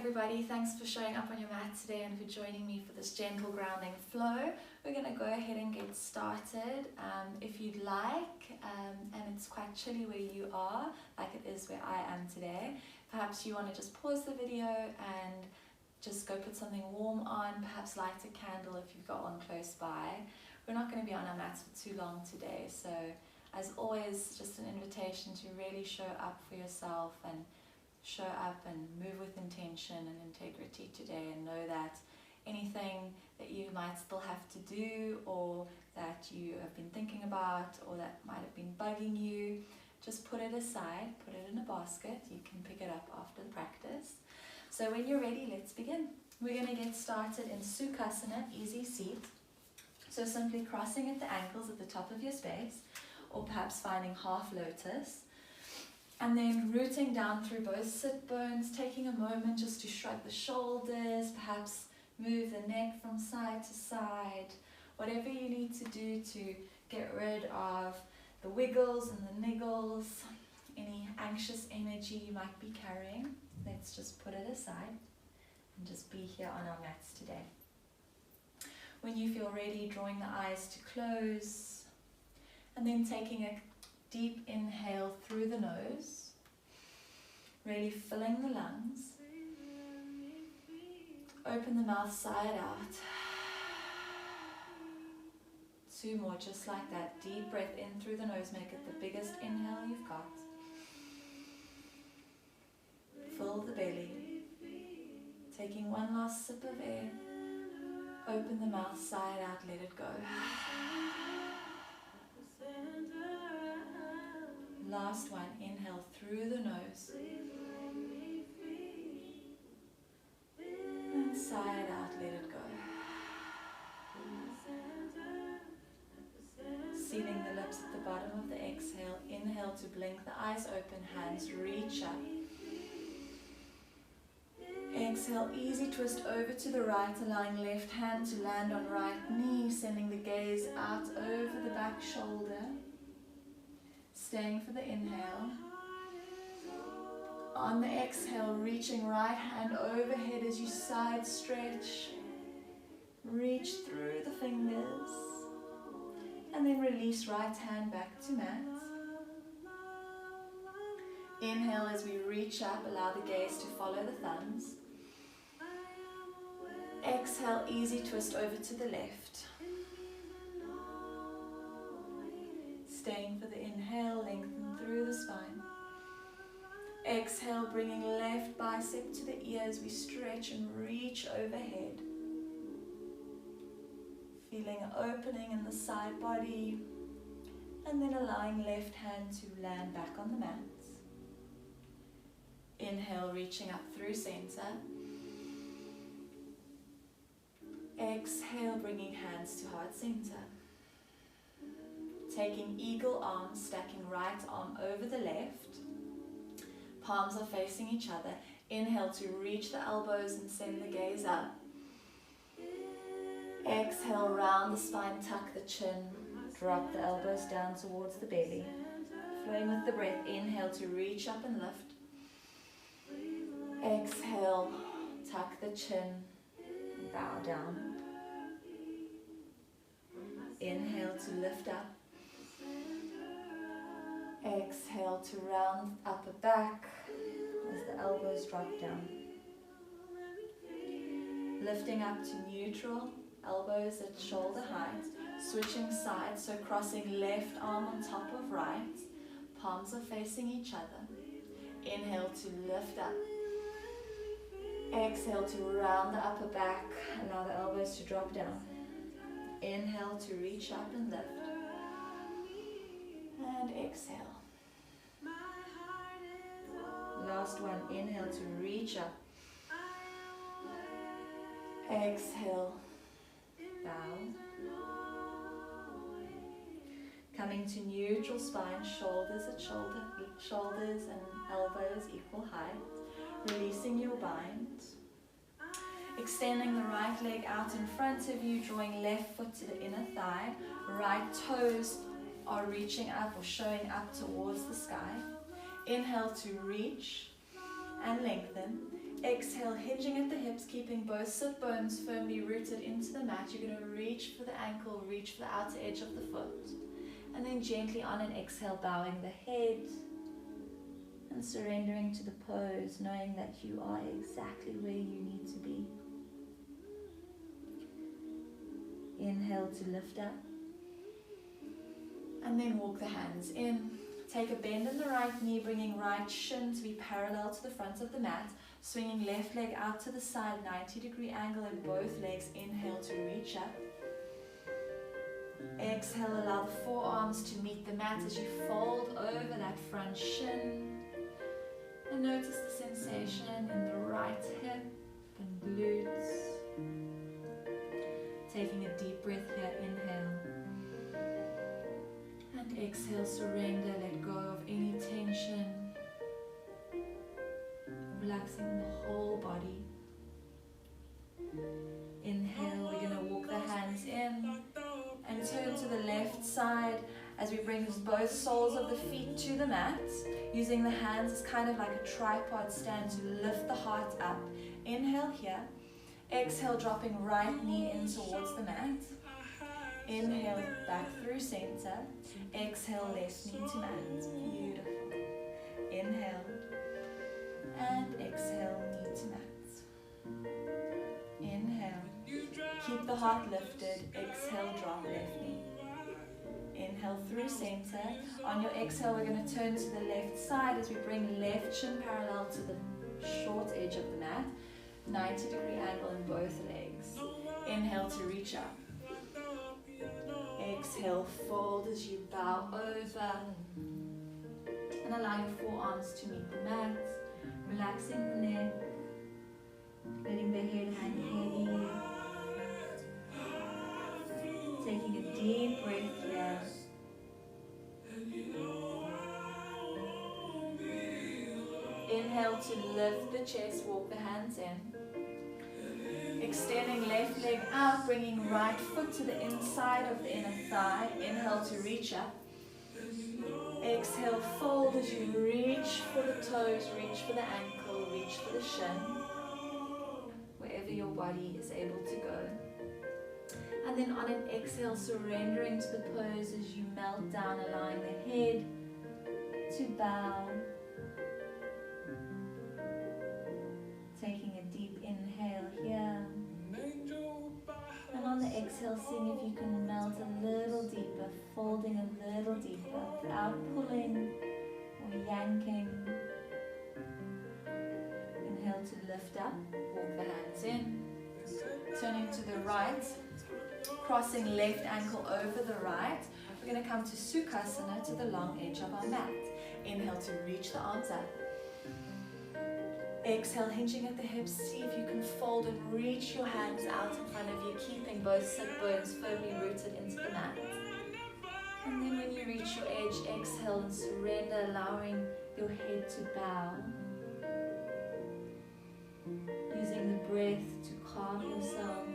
everybody, thanks for showing up on your mat today and for joining me for this gentle grounding flow. We're going to go ahead and get started. If you'd like, and it's quite chilly where you are, like it is where I am today, perhaps you want to just pause the video and just go put something warm on, perhaps light a candle if you've got one close by. We're not going to be on our mats for too long today, so as always, just an invitation to really show up for yourself and show up and move with intention and integrity today, and know that anything that you might still have to do or that you have been thinking about or that might have been bugging you, just put it aside, put it in a basket. You can pick it up after the practice. So when you're ready, let's begin. We're going to get started in Sukhasana, easy seat. So simply crossing at the ankles at the top of your space, or perhaps finding half lotus. And then rooting down through both sit bones, taking a moment just to shrug the shoulders, perhaps move the neck from side to side, whatever you need to do to get rid of the wiggles and the niggles, any anxious energy you might be carrying. Let's just put it aside and just be here on our mats today. When you feel ready, drawing the eyes to close, and then taking a deep inhale through the nose, really filling the lungs. Open the mouth side out. 2 more, just like that. Deep breath in through the nose, make it the biggest inhale you've got. Fill the belly. Taking one last sip of air. Open the mouth side out, let it go. Last one, inhale through the nose. And side out, let it go. Sealing the lips at the bottom of the exhale. Inhale to blink the eyes open, hands reach up. Exhale, easy twist over to the right, allowing left hand to land on right knee, sending the gaze out over the back shoulder. Staying for the inhale. On the exhale, reaching right hand overhead as you side stretch. Reach through the fingers. And then release right hand back to mat. Inhale as we reach up, allow the gaze to follow the thumbs. Exhale, easy twist over to the left. Staying for the inhale, lengthen through the spine. Exhale, bringing left bicep to the ear as we stretch and reach overhead. Feeling an opening in the side body, and then allowing left hand to land back on the mat. Inhale, reaching up through center. Exhale, bringing hands to heart center. Taking eagle arms, stacking right arm over the left. Palms are facing each other. Inhale to reach the elbows and send the gaze up. Exhale, round the spine, tuck the chin. Drop the elbows down towards the belly. Flowing with the breath, inhale to reach up and lift. Exhale, tuck the chin, bow down. Inhale to lift up. Exhale to round upper back as the elbows drop down. Lifting up to neutral, elbows at shoulder height. Switching sides, so crossing left arm on top of right. Palms are facing each other. Inhale to lift up. Exhale to round the upper back, allow the elbows to drop down. Inhale to reach up and lift. And exhale. Last one, inhale to reach up. Exhale, bow. Coming to neutral spine, shoulders at shoulders and elbows equal height. Releasing your bind. Extending the right leg out in front of you, drawing left foot to the inner thigh. Right toes are reaching up or showing up towards the sky. Inhale to reach. and lengthen. Exhale, hinging at the hips, keeping both sit bones firmly rooted into the mat. You're going to reach for the ankle, reach for the outer edge of the foot. And then gently on an exhale, bowing the head and surrendering to the pose, knowing that you are exactly where you need to be. Inhale to lift up. And then walk the hands in. Take a bend in the right knee, bringing right shin to be parallel to the front of the mat. Swinging left leg out to the side, 90-degree angle in both legs. Inhale to reach up. Exhale, allow the forearms to meet the mat as you fold over that front shin. And notice the sensation in the right hip and glutes. Taking a deep breath here, inhale. And exhale, surrender, let go of any tension. Relaxing the whole body. Inhale, we're going to walk the hands in and turn to the left side as we bring both soles of the feet to the mat, using the hands as kind of like a tripod stand to lift the heart up. Inhale here. Exhale, dropping right knee in towards the mat. Inhale, back through center. Exhale, left knee to mat. Beautiful. Inhale. And exhale, knee to mat. Inhale. Keep the heart lifted. Exhale, drop left knee. Inhale through center. On your exhale, we're going to turn to the left side as we bring left shin parallel to the short edge of the mat. 90-degree angle in both legs. Inhale to reach up. Exhale, fold as you bow over. And allow your forearms to meet the mat. Relaxing the neck. Letting the head hang heavy. Taking a deep breath here. Inhale to lift the chest, walk the hands in. Extending left leg out, bringing right foot to the inside of the inner thigh. Inhale to reach up. Exhale, fold as you reach for the toes, reach for the ankle, reach for the shin. Wherever your body is able to go. And then on an exhale, surrendering to the pose as you melt down, allowing the head to bow. Taking a deep inhale here. And on the exhale, seeing if you can melt a little deeper, folding a little deeper without pulling or yanking. Inhale to lift up, walk the hands in. Turning to the right, crossing left ankle over the right. We're going to come to Sukhasana, to the long edge of our mat. Inhale to reach the arms up. Exhale, hinging at the hips. See if you can fold and reach your hands out in front of you, keeping both sit bones firmly rooted into the mat. And then when you reach your edge, exhale and surrender, allowing your head to bow. Using the breath to calm yourself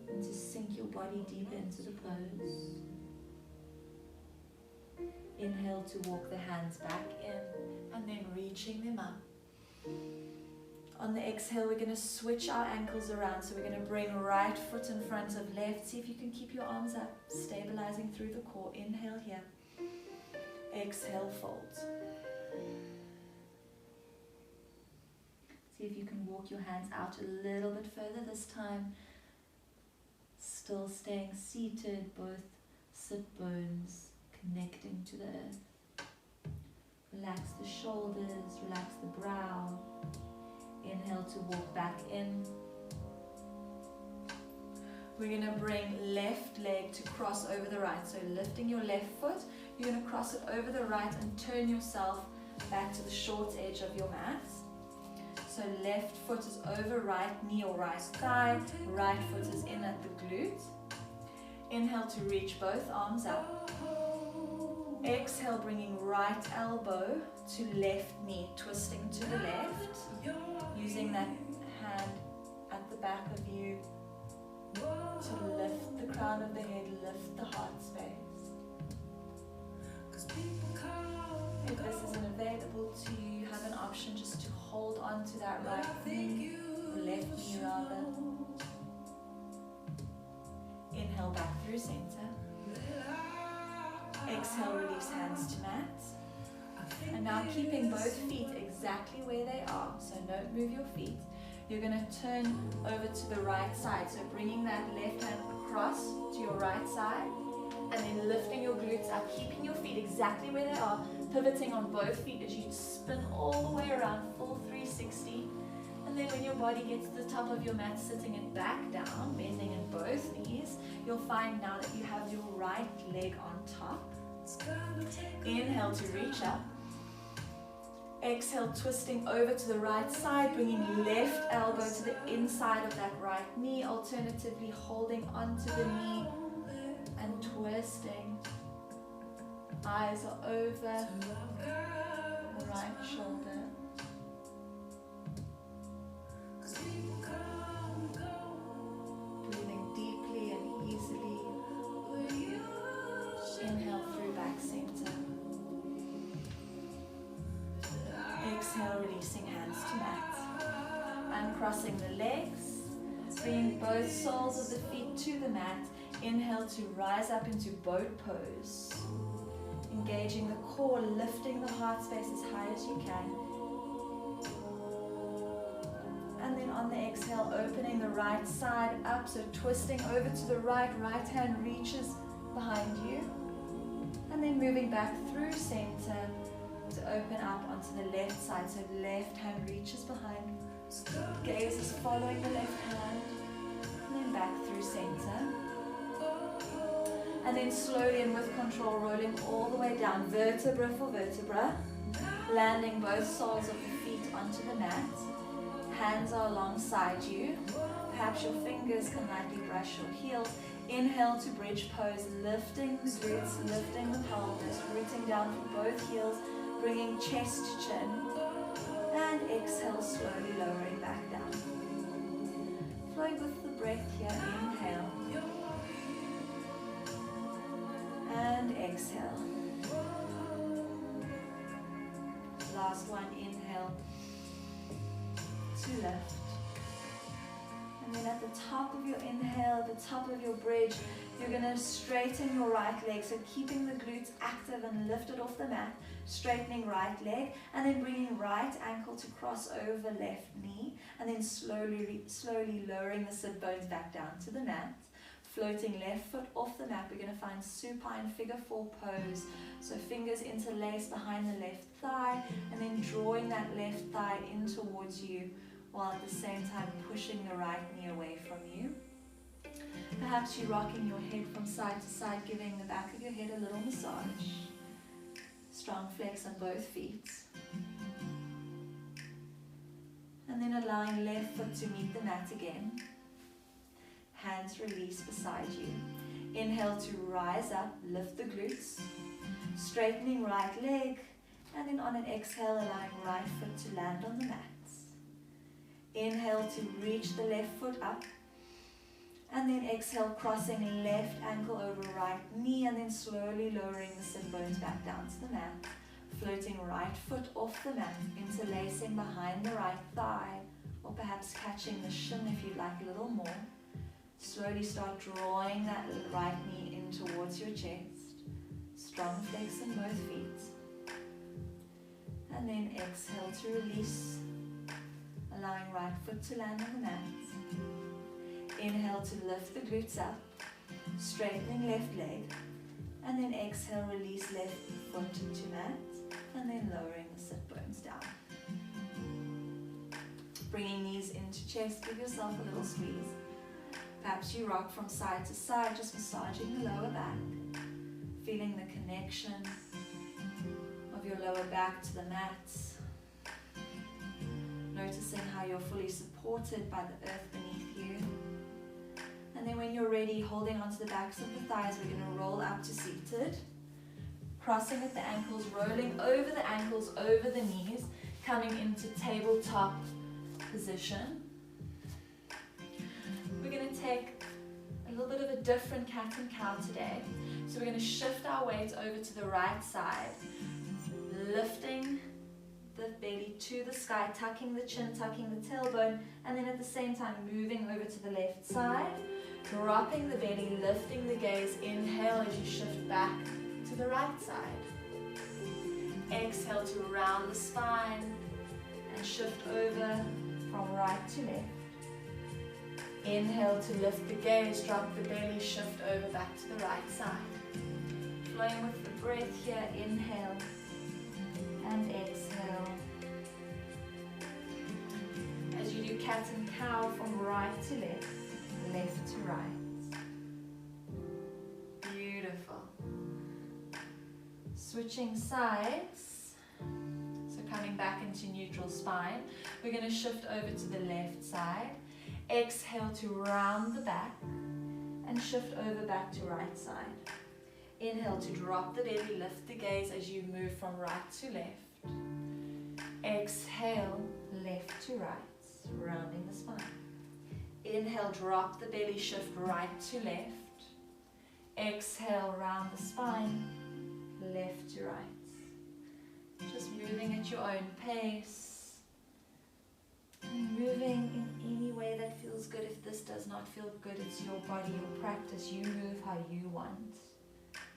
and to sink your body deeper into the pose. Inhale to walk the hands back in and then reaching them up. On the exhale, we're going to switch our ankles around. So we're going to bring right foot in front of left. See if you can keep your arms up, stabilizing through the core. Inhale here. Exhale, fold. See if you can walk your hands out a little bit further this time. Still staying seated, both sit bones connecting to the earth. Relax the shoulders, relax the brow. Inhale to walk back in. We're going to bring left leg to cross over the right. So lifting your left foot, you're going to cross it over the right and turn yourself back to the short edge of your mat. So left foot is over right knee or right thigh, right foot is in at the glute. Inhale to reach both arms up. Exhale, bringing right elbow to left knee, twisting to the left, using that hand at the back of you to lift the crown of the head, lift the heart space. If this is an event onto that right knee, or left knee rather. Inhale back through center. Exhale, release hands to mat. And now keeping both feet exactly where they are, so don't move your feet. You're going to turn over to the right side, so bringing that left hand across to your right side, and then lifting your glutes up, keeping your feet exactly where they are, pivoting on both feet as you spin all the way around, full 360. And then when your body gets to the top of your mat, sitting it back down, bending in both knees, you'll find now that you have your right leg on top. Inhale to reach up. Exhale, twisting over to the right side, bringing left elbow to the inside of that right knee, alternatively holding onto the knee and twisting. Eyes are over the right shoulder. Breathing deeply and easily. Inhale through back center. Exhale, releasing hands to mat. Uncrossing the legs. Bringing both soles of the feet to the mat. Inhale to rise up into boat pose. Engaging the core, lifting the heart space as high as you can. And then on the exhale, opening the right side up, so twisting over to the right hand reaches behind you. And then moving back through center to open up onto the left side, so left hand reaches behind. Gaze is following the left hand. And then back through center. And then slowly and with control, rolling all the way down, vertebra for vertebra. Landing both soles of the feet onto the mat. Hands are alongside you. Perhaps your fingers can lightly brush your heels. Inhale to bridge pose, lifting the glutes, lifting the pelvis, rooting down for both heels, bringing chest to chin. And exhale, slowly lowering back down. Flow with the breath here. Inhale. And exhale. Last one, inhale to lift. And then at the top of your inhale, at the top of your bridge, you're going to straighten your right leg. So keeping the glutes active and lifted off the mat, straightening right leg, and then bringing right ankle to cross over left knee, and then slowly lowering the sit bones back down to the mat. Floating left foot off the mat, we're going to find supine figure 4 pose. So fingers interlace behind the left thigh, and then drawing that left thigh in towards you, while at the same time pushing the right knee away from you. Perhaps you're rocking your head from side to side, giving the back of your head a little massage. Strong flex on both feet. And then allowing left foot to meet the mat again. Hands release beside you. Inhale to rise up, lift the glutes. Straightening right leg, and then on an exhale, allowing right foot to land on the mat. Inhale to reach the left foot up, and then exhale, crossing left ankle over right knee, and then slowly lowering the sit bones back down to the mat. Floating right foot off the mat, interlacing behind the right thigh, or perhaps catching the shin if you'd like a little more. Slowly start drawing that right knee in towards your chest. Strong flex in both feet. And then exhale to release, allowing right foot to land on the mat. Inhale to lift the glutes up, straightening left leg, and then exhale, release left foot to mat, and then lowering the sit bones down. Bringing knees into chest, give yourself a little squeeze. Perhaps you rock from side to side, just massaging the lower back, feeling the connection of your lower back to the mat. Noticing how you're fully supported by the earth beneath you. And then when you're ready, holding onto the backs of the thighs, we're going to roll up to seated. Crossing at the ankles, rolling over the ankles, over the knees, coming into tabletop position. We're going to take a little bit of a different cat and cow today. So we're going to shift our weight over to the right side, lifting the belly to the sky, tucking the chin, tucking the tailbone, and then at the same time moving over to the left side, dropping the belly, lifting the gaze. Inhale as you shift back to the right side. Exhale to round the spine and shift over from right to left. Inhale to lift the gaze, drop the belly, shift over back to the right side. Flowing with the breath here, inhale and exhale. As you do cat and cow from right to left, left to right. Beautiful. Switching sides. So coming back into neutral spine, we're going to shift over to the left side. Exhale to round the back and shift over back to right side. Inhale to drop the belly, lift the gaze as you move from right to left. Exhale, left to right, rounding the spine. Inhale, drop the belly, shift right to left. Exhale, round the spine, left to right. Just moving at your own pace. And moving in any way that feels good. If this does not feel good, it's your body, your practice. You move how you want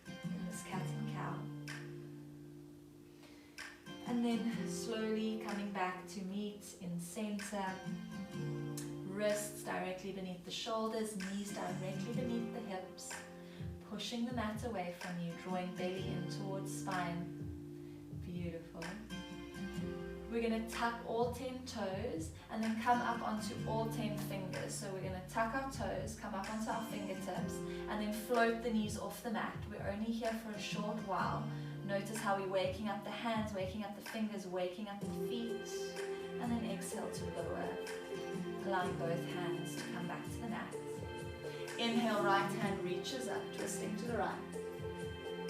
in this cat and cow. And then slowly coming back to meet in center. Wrists directly beneath the shoulders, knees directly beneath the hips. Pushing the mat away from you, drawing belly in towards spine. Beautiful. We're going to tuck all 10 toes and then come up onto all 10 fingers. So we're going to tuck our toes, come up onto our fingertips, and then float the knees off the mat. We're only here for a short while. Notice how we're waking up the hands, waking up the fingers, waking up the feet, and then exhale to lower, allowing both hands to come back to the mat. Inhale, right hand reaches up, twisting to the right.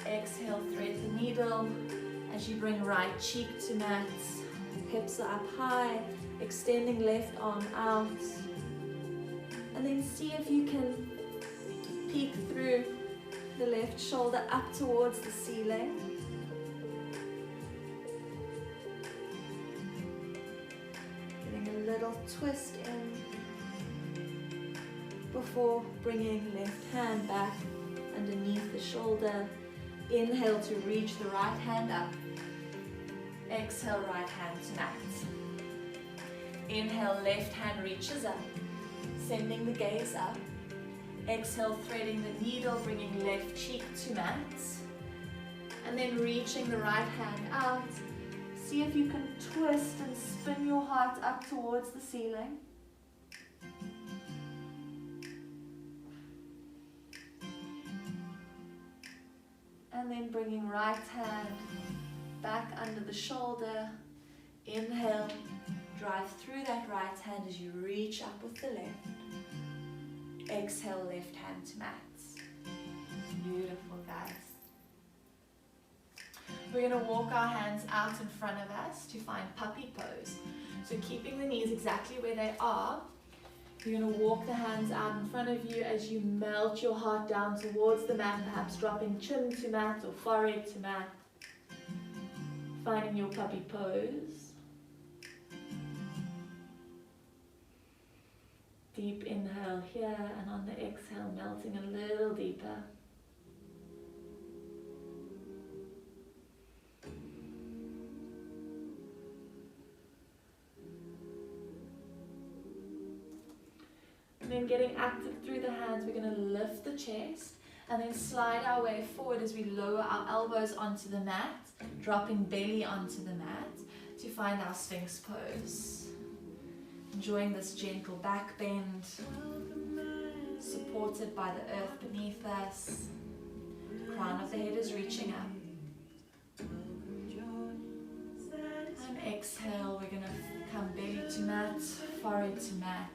Exhale, thread the needle as you bring right cheek to mat. Hips are up high, extending left arm out. And then see if you can peek through the left shoulder up towards the ceiling. Getting a little twist in before bringing left hand back underneath the shoulder. Inhale to reach the right hand up. Exhale, right hand to mat. Inhale, left hand reaches up, sending the gaze up. Exhale, threading the needle, bringing left cheek to mat. And then reaching the right hand out. See if you can twist and spin your heart up towards the ceiling. And then bringing right hand back under the shoulder. Inhale, drive through that right hand as you reach up with the left. Exhale, left hand to mat. Beautiful, guys. We're going to walk our hands out in front of us to find puppy pose. So keeping the knees exactly where they are, you're going to walk the hands out in front of you as you melt your heart down towards the mat, perhaps dropping chin to mat or forehead to mat. Finding your puppy pose. Deep inhale here, and on the exhale, melting a little deeper. And then getting active through the hands, we're going to lift the chest and then slide our way forward as we lower our elbows onto the mat, dropping belly onto the mat to find our Sphinx pose. Enjoying this gentle back bend, supported by the earth beneath us. Crown of the head is reaching up. And exhale, we're going to come belly to mat, forehead to mat.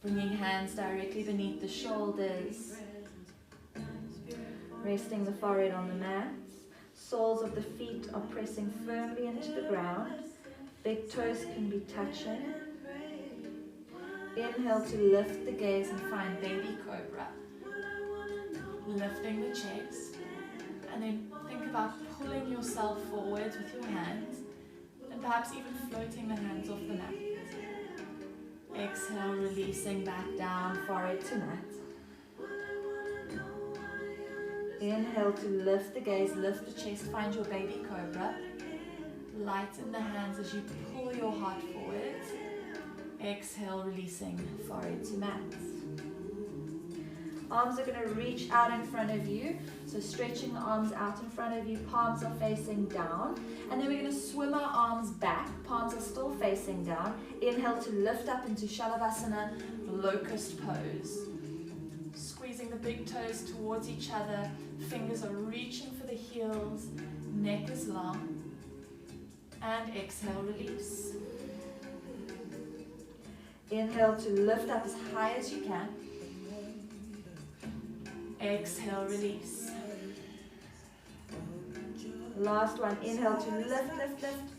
Bringing hands directly beneath the shoulders. Resting the forehead on the mat. Soles of the feet are pressing firmly into the ground. Big toes can be touching. Inhale to lift the gaze and find baby cobra. Lifting the chest. And then think about pulling yourself forwards with your hands. and perhaps even floating the hands off the mat. Exhale, releasing back down, forehead to mat. Inhale to lift the gaze, lift the chest, find your baby cobra. Lighten the hands as you pull your heart forwards. Exhale, releasing forehead to mat. Arms are going to reach out in front of you. So stretching the arms out in front of you, palms are facing down. And then we're going to swim our arms back, palms are still facing down. Inhale to lift up into Shalabhasana, locust pose. Squeezing the big toes towards each other, fingers are reaching for the heels, neck is long. And exhale, release. Inhale to lift up as high as you can. Exhale, release. Last one, inhale to lift, lift, lift.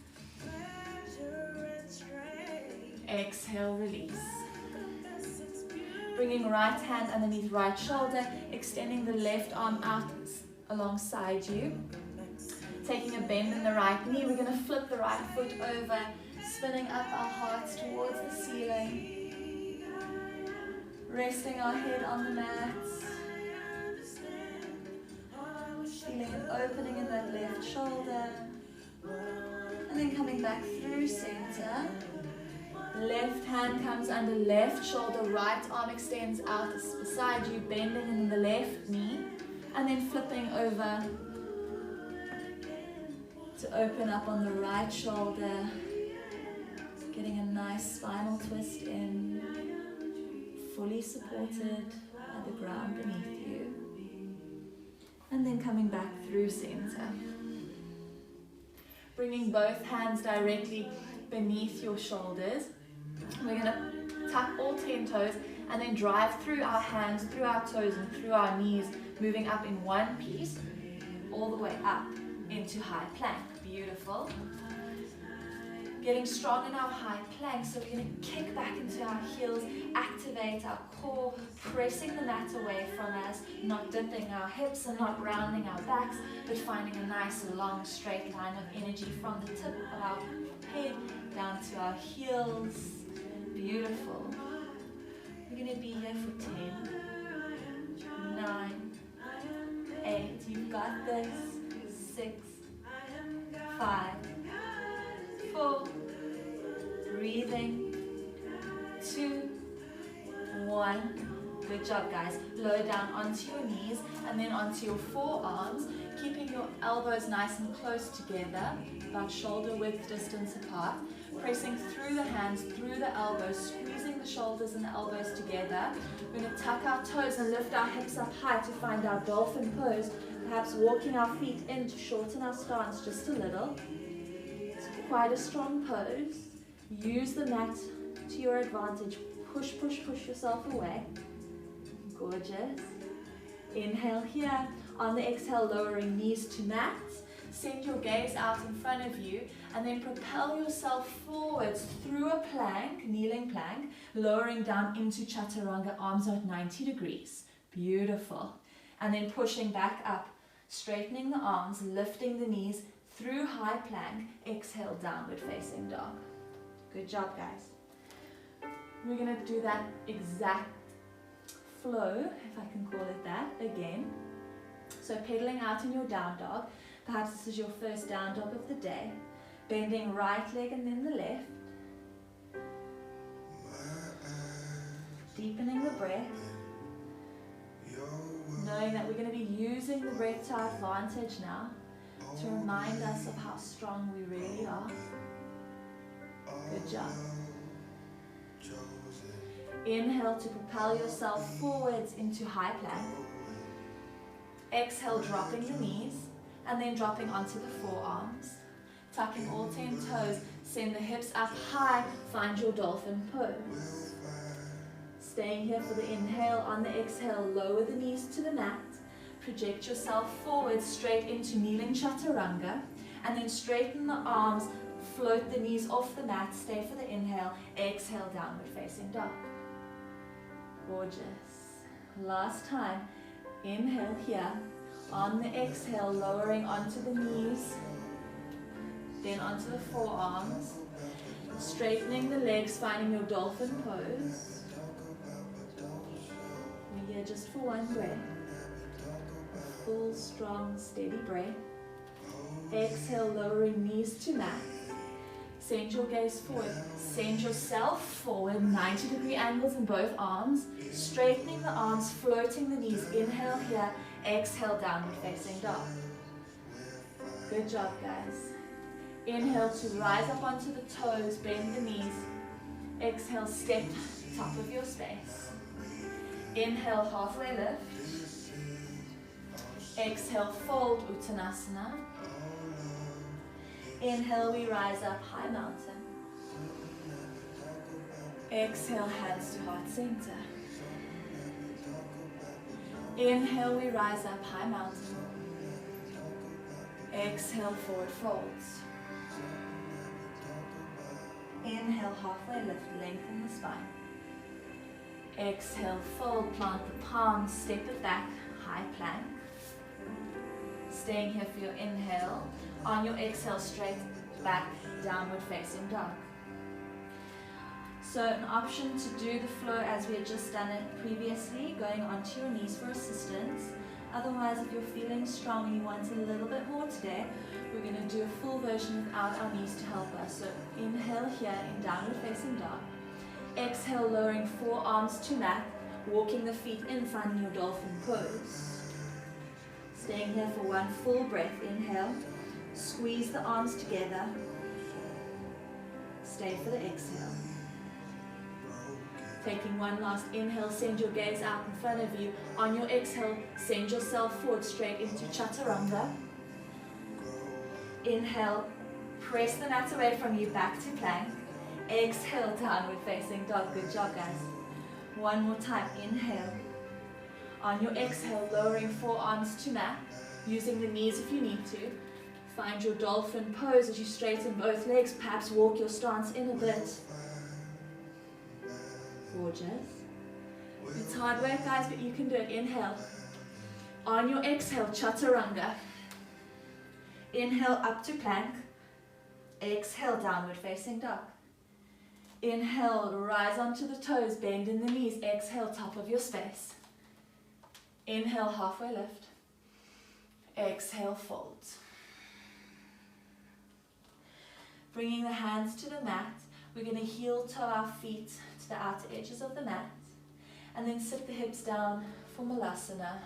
Exhale, release. Bringing right hand underneath right shoulder, extending the left arm out alongside you. Taking a bend in the right knee, we're going to flip the right foot over, spinning up our hearts towards the ceiling. Resting our head on the mat. Feeling an opening in that left shoulder. And then coming back through center. Left hand comes under left shoulder, right arm extends out beside you, bending in the left knee. And then flipping over to open up on the right shoulder. Getting a nice spinal twist in. Fully supported by the ground beneath you. And then coming back through center. Bringing both hands directly beneath your shoulders. We're going to tuck all 10 toes and then drive through our hands, through our toes and through our knees, moving up in one piece, all the way up into high plank. Beautiful. Getting strong in our high plank, so we're going to kick back into our heels, activate our core, pressing the mat away from us, not dipping our hips and not rounding our backs, but finding a nice long straight line of energy from the tip of our head down to our heels. Beautiful. We're going to be here for 10, 9, 8, you've got this, 6, 5, 4, breathing, 2, 1. Good job, guys. Lower down onto your knees and then onto your forearms, keeping your elbows nice and close together, about shoulder width distance apart. Pressing through the hands, through the elbows, squeezing the shoulders and the elbows together. We're going to tuck our toes and lift our hips up high to find our dolphin pose. Perhaps walking our feet in to shorten our stance just a little. It's quite a strong pose. Use the mat to your advantage. Push, push, push yourself away. Gorgeous. Inhale here. On the exhale, lowering knees to mat. Send your gaze out in front of you and then propel yourself forwards through a plank, kneeling plank, lowering down into chaturanga, arms out 90 degrees. Beautiful. And then pushing back up, straightening the arms, lifting the knees through high plank, exhale, downward facing dog. Good job, guys. We're going to do that exact flow, if I can call it that, again. So pedaling out in your down dog. Perhaps this is your first down dog of the day. Bending right leg and then the left. Deepening the breath. Knowing that we're going to be using the breath to our advantage now to remind us of how strong we really are. Good job. Inhale to propel yourself forwards into high plank. Exhale, dropping the knees and then dropping onto the forearms. Tucking all 10 toes, send the hips up high, find your dolphin pose. Staying here for the inhale. On the exhale, lower the knees to the mat. Project yourself forward straight into kneeling chaturanga and then straighten the arms, float the knees off the mat, stay for the inhale, exhale, downward facing dog. Gorgeous. Last time, inhale here. On the exhale, lowering onto the knees. then onto the forearms, straightening the legs, finding your dolphin pose. We're here just for one breath. A full, strong, steady breath. Exhale, lowering knees to mat. Send your gaze forward. Send yourself forward, 90-degree angles in both arms. Straightening the arms, floating the knees. Inhale here, exhale, downward facing dog. Good job, guys. Inhale to rise up onto the toes, bend the knees. Exhale, step top of your space. Inhale, halfway lift. Exhale, fold, Uttanasana. Inhale, we rise up, high mountain. Exhale, hands to heart center. Inhale, we rise up, high mountain. Exhale, forward folds. Inhale, halfway lift, lengthen the spine. Exhale, fold, plant the palms, step it back, high plank. Staying here for your inhale. On your exhale, straight back, downward facing dog. So an option to do the flow as we had just done it previously, going onto your knees for assistance. Otherwise, if you're feeling strong and you want a little bit more today, we're going to do a full version without our knees to help us. So inhale here in downward facing dog. Exhale, lowering forearms to mat, walking the feet in, finding your dolphin pose. Staying here for one full breath. Inhale, squeeze the arms together. Stay for the exhale. Taking one last inhale, send your gaze out in front of you. On your exhale, send yourself forward straight into Chaturanga. Inhale, press the mat away from you, back to plank. Exhale, downward facing dog. Good job, guys. One more time, inhale. On your exhale, lowering forearms to mat, using the knees if you need to. Find your dolphin pose as you straighten both legs, perhaps walk your stance in a bit. Gorgeous. It's hard work, guys, but you can do it. Inhale. On your exhale, Chaturanga. Inhale, up to plank. Exhale, downward facing dog. Inhale, rise onto the toes, bend in the knees. Exhale, top of your space. Inhale, halfway lift. Exhale, fold. Bringing the hands to the mat, we're going to heel toe our feet to the outer edges of the mat, and then sit the hips down for Malasana,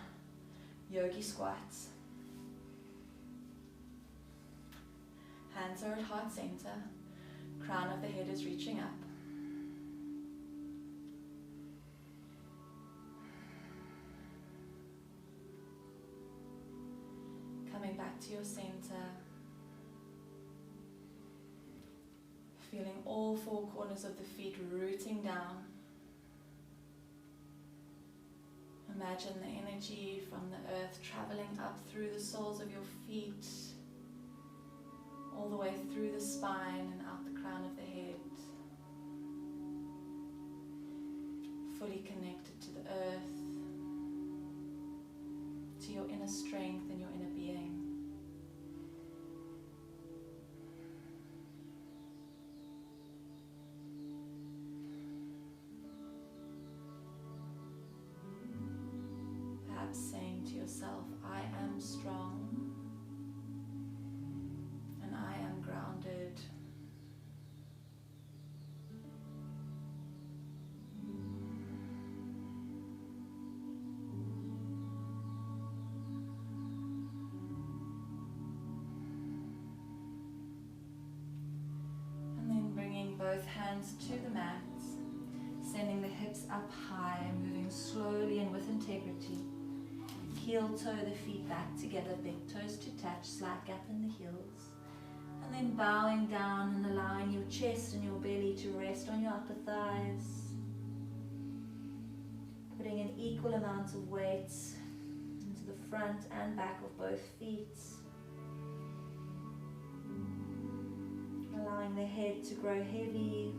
yogi squats. Hands are at heart center, crown of the head is reaching up. Coming back to your center. Feeling all four corners of the feet rooting down. Imagine the energy from the earth traveling up through the soles of your feet, all the way through the spine and out the crown of the head. Fully connected to the earth, to your inner strength and your inner being. Saying to yourself, I am strong and I am grounded. And then bringing both hands to the mat, sending the hips up high, moving slowly and with integrity. Heel toe the feet back together, big toes to touch, slight gap in the heels. And then bowing down and allowing your chest and your belly to rest on your upper thighs. Putting an equal amount of weight into the front and back of both feet. Allowing the head to grow heavy.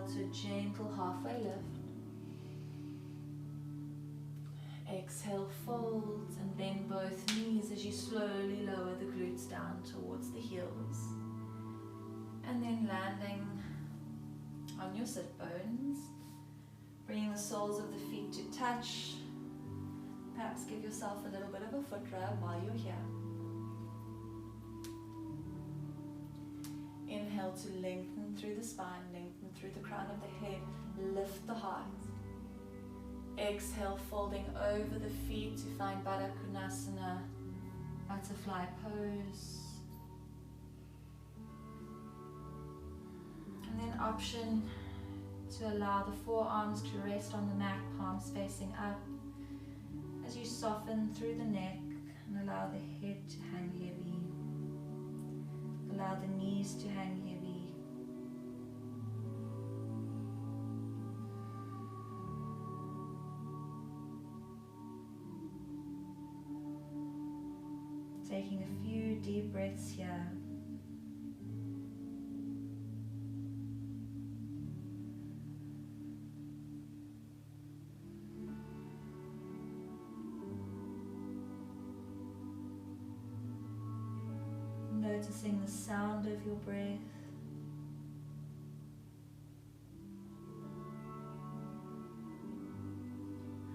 Inhale to a gentle halfway lift. Exhale, fold and bend both knees as you slowly lower the glutes down towards the heels. And then landing on your sit bones, bringing the soles of the feet to touch. Perhaps give yourself a little bit of a foot rub while you're here. Inhale to lengthen through the spine, lengthen through the crown of the head, lift the heart. Exhale, folding over the feet to find Baddha Konasana, butterfly pose. And then option to allow the forearms to rest on the mat, palms facing up. As you soften through the neck and allow the head to hang heavy. Allow the knees to hang heavy. Taking a few deep breaths here. Noticing the sound of your breath.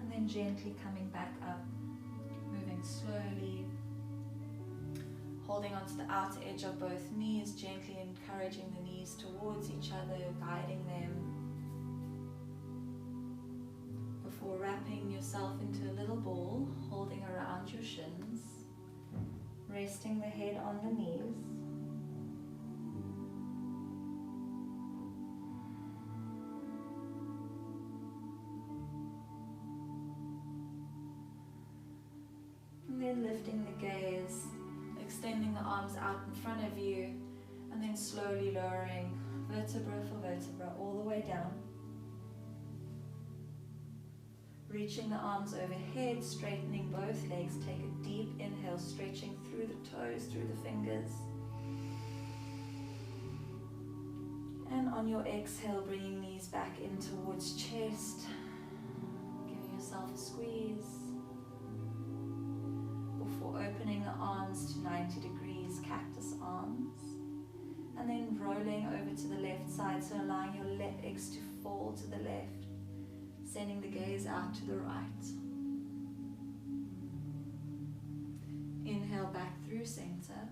And then gently coming back up, moving slowly. Holding onto the outer edge of both knees, gently encouraging the knees towards each other, guiding them. Before wrapping yourself into a little ball, holding around your shins, resting the head on the knees. And then lifting the gaze, extending the arms out in front of you, and then slowly lowering vertebra for vertebra all the way down. Reaching the arms overhead, straightening both legs. Take a deep inhale, stretching through the toes, through the fingers. And on your exhale, bringing knees back in towards chest. Giving yourself a squeeze. Before opening the arms to 90 degrees, cactus arms. And then rolling over to the left side, so allowing your legs to fall to the left. Sending the gaze out to the right. Inhale back through center.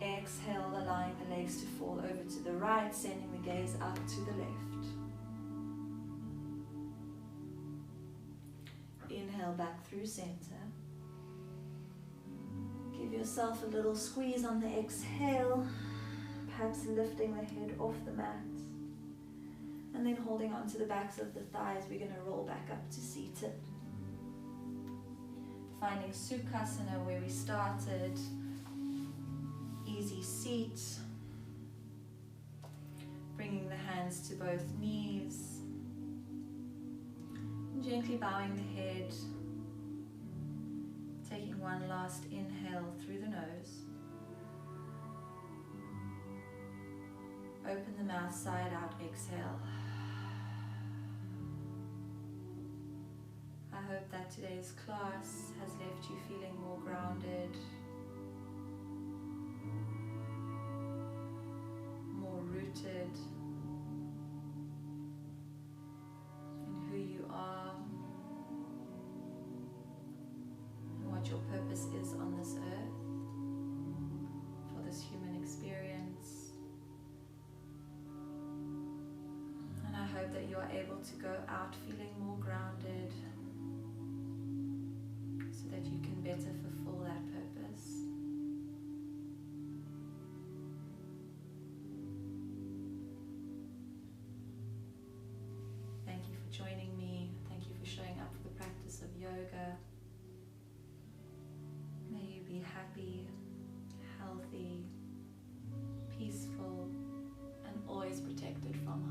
Exhale, allowing the legs to fall over to the right, sending the gaze out to the left. Inhale back through center. Give yourself a little squeeze on the exhale, perhaps lifting the head off the mat. And then holding onto the backs of the thighs, we're going to roll back up to seated. Finding Sukhasana where we started. Easy seat. Bringing the hands to both knees. And gently bowing the head. Taking one last inhale through the nose. Open the mouth side out, exhale. I hope that today's class has left you feeling more grounded, more rooted in who you are and what your purpose is on this earth for this human experience. And I hope that you are able to go out feeling more grounded, that you can better fulfill that purpose. Thank you for joining me. Thank you for showing up for the practice of yoga. May you be happy, healthy, peaceful, and always protected from harm.